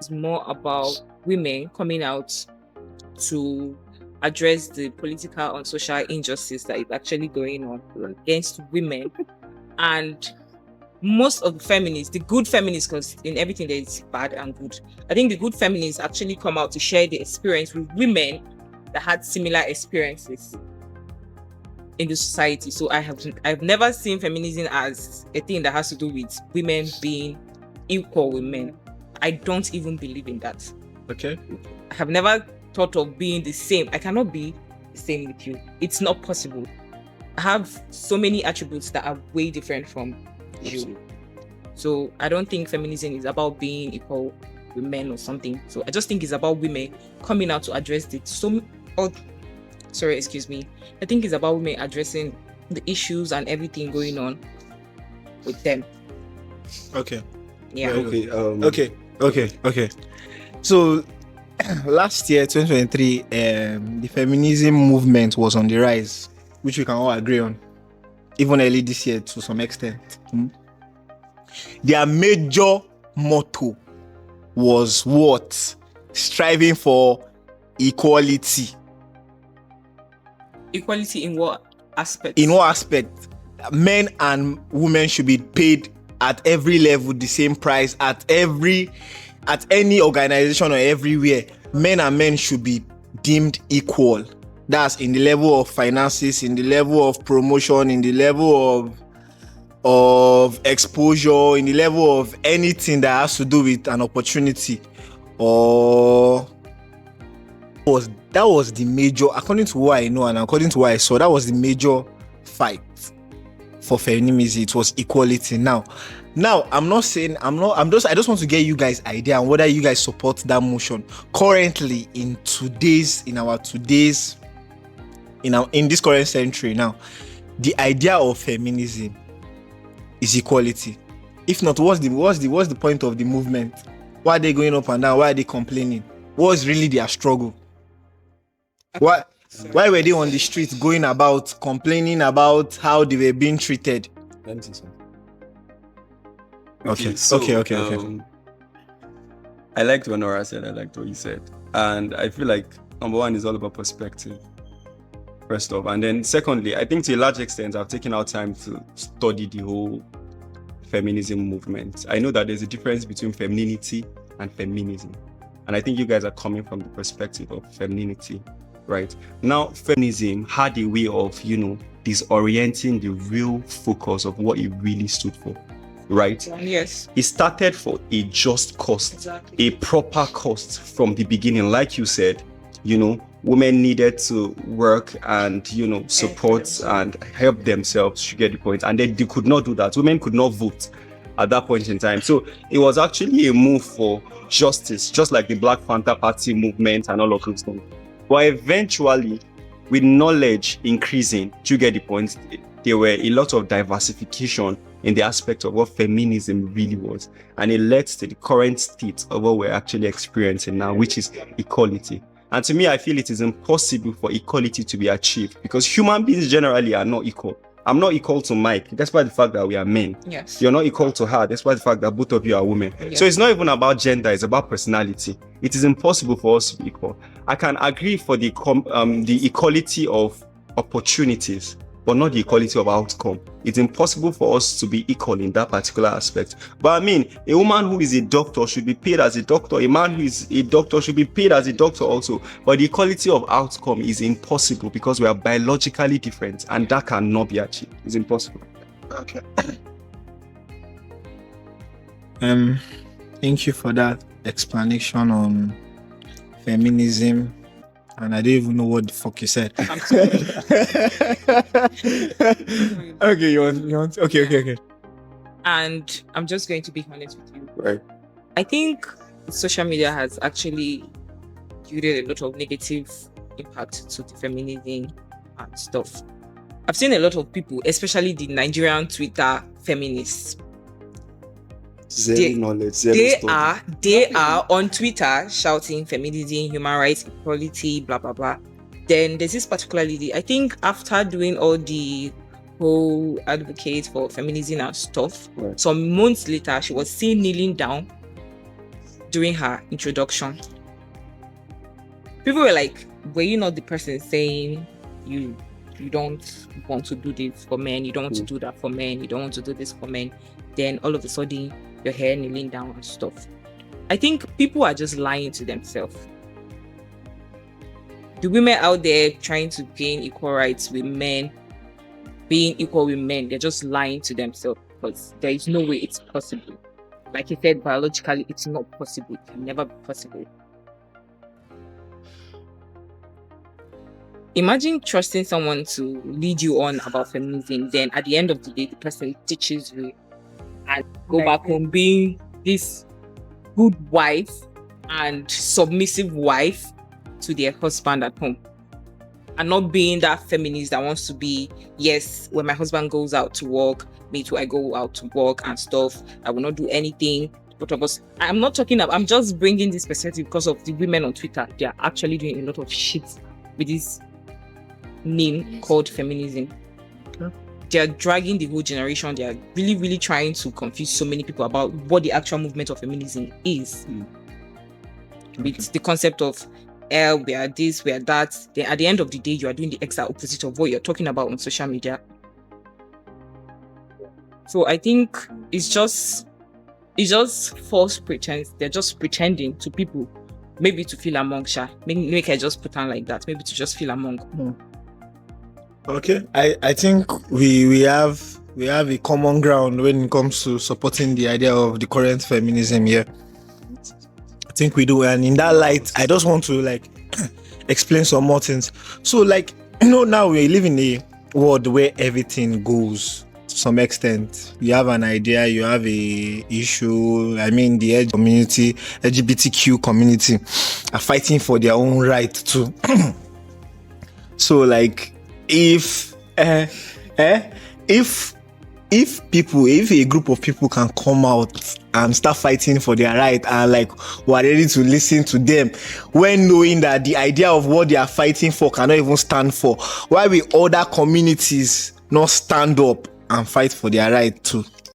It's more about women coming out to address the political and social injustice that is actually going on against women. And most of the feminists, the good feminists, because in everything there is bad and good, I think the good feminists actually come out to share the experience with women that had similar experiences in the society. So I've never seen feminism as a thing that has to do with women being equal with men. I don't even believe in that. Okay. I have never thought of being the same. I cannot be the same with you. It's not possible. I have so many attributes that are way different from you. So I don't think feminism is about being equal with men or something. So I just think it's about women coming out to address it. I think it's about women addressing the issues and everything going on with them. Okay. Yeah. Okay. So last year, 2023, the feminism movement was on the rise, which we can all agree on. Even early this year to some extent. Their major motto was what? Striving for equality. Equality in what aspect? In what aspect? Men and women should be paid at every level the same price, at any organization or everywhere. Men and men should be deemed equal. That's in the level of finances, in the level of promotion, in the level of exposure, in the level of anything that has to do with an opportunity. Or that was the major, according to what I know and according to what I saw, that was the major fight for feminism. It was equality. Now I just want to get you guys idea on whether you guys support that motion currently in this current century. Now, the idea of feminism is equality. If not, what's the point of the movement? Why are they going up and down? Why are they complaining? What's really their struggle? Why were they on the streets going about complaining about how they were being treated? Let me see something. Okay. I liked what Nora said. I liked what you said. And I feel like number one is all about perspective, first off. And then secondly, I think to a large extent, I've taken out time to study the whole feminism movement. I know that there's a difference between femininity and feminism. And I think you guys are coming from the perspective of femininity, right? Now, feminism had a way of, disorienting the real focus of what it really stood for, right? Yes. It started for a just cost, Exactly. a proper cost from the beginning. Like you said, women needed to work and, support and help themselves, to get the point. And they could not do that. Women could not vote at that point in time. So it was actually a move for justice, just like the Black Panther Party movement and all of those things. But eventually, with knowledge increasing, to get the point, there were a lot of diversification in the aspect of what feminism really was. And it led to the current state of what we're actually experiencing now, which is equality. And to me, I feel it is impossible for equality to be achieved because human beings generally are not equal. I'm not equal to Mike, despite the fact that we are men. Yes. You're not equal to her, despite the fact that both of you are women. Yes. So it's not even about gender, it's about personality. It is impossible for us to be equal. I can agree for the equality of opportunities, but not the equality of outcome. It's impossible for us to be equal in that particular aspect. But I mean, a woman who is a doctor should be paid as a doctor. A man who is a doctor should be paid as a doctor also. But the equality of outcome is impossible because we are biologically different and that cannot be achieved. It's impossible. Okay. Thank you for that explanation on feminism. And I don't even know what the fuck you said. Okay, you want? Okay. And I'm just going to be honest with you. Right. I think social media has actually yielded a lot of negative impact to the feminism and stuff. I've seen a lot of people, especially the Nigerian Twitter feminists. Zero knowledge. They are on Twitter shouting feminism, human rights, equality, blah blah blah. Then there's this particular lady. I think after doing all the whole advocate for feminism and stuff, right, some months later she was seen kneeling down during her introduction, people were like, were you not the person saying you don't want to do this for men, you don't want to do that for men, you don't want to do this for men, then all of a sudden your hair kneeling down and stuff. I think people are just lying to themselves. The women out there trying to gain equal rights with men, being equal with men, they're just lying to themselves, because there is no way it's possible. Like I said, biologically, it's not possible. It can never be possible. Imagine trusting someone to lead you on about feminism, then at the end of the day, the person teaches you and go back home being this good wife and submissive wife to their husband at home, and not being that feminist that wants to be, yes, when my husband goes out to work, me too, I go out to work and stuff. I will not do anything. Both of us. I'm not talking about, I'm just bringing this perspective because of the women on Twitter. They are actually doing a lot of shit with this name called feminism. Okay. They are dragging the whole generation. They are really, really trying to confuse so many people about what the actual movement of feminism is. With the concept of we are this, we are that. Then at the end of the day, you are doing the exact opposite of what you're talking about on social media. So I think it's just false pretense. They're just pretending to people, maybe to feel among. Make I just put on like that. Maybe to just feel among. Okay, I think we have a common ground when it comes to supporting the idea of the current feminism here. I think we do, and in that light, I just want to like explain some more things. So, like, now we live in a world where everything goes to some extent. You have an idea, you have a issue. I mean, the LGBTQ community are fighting for their own right too. So, like, if a group of people can come out and start fighting for their right, and like we're ready to listen to them, when knowing that the idea of what they are fighting for cannot even stand for, why will other communities not stand up and fight for their right too?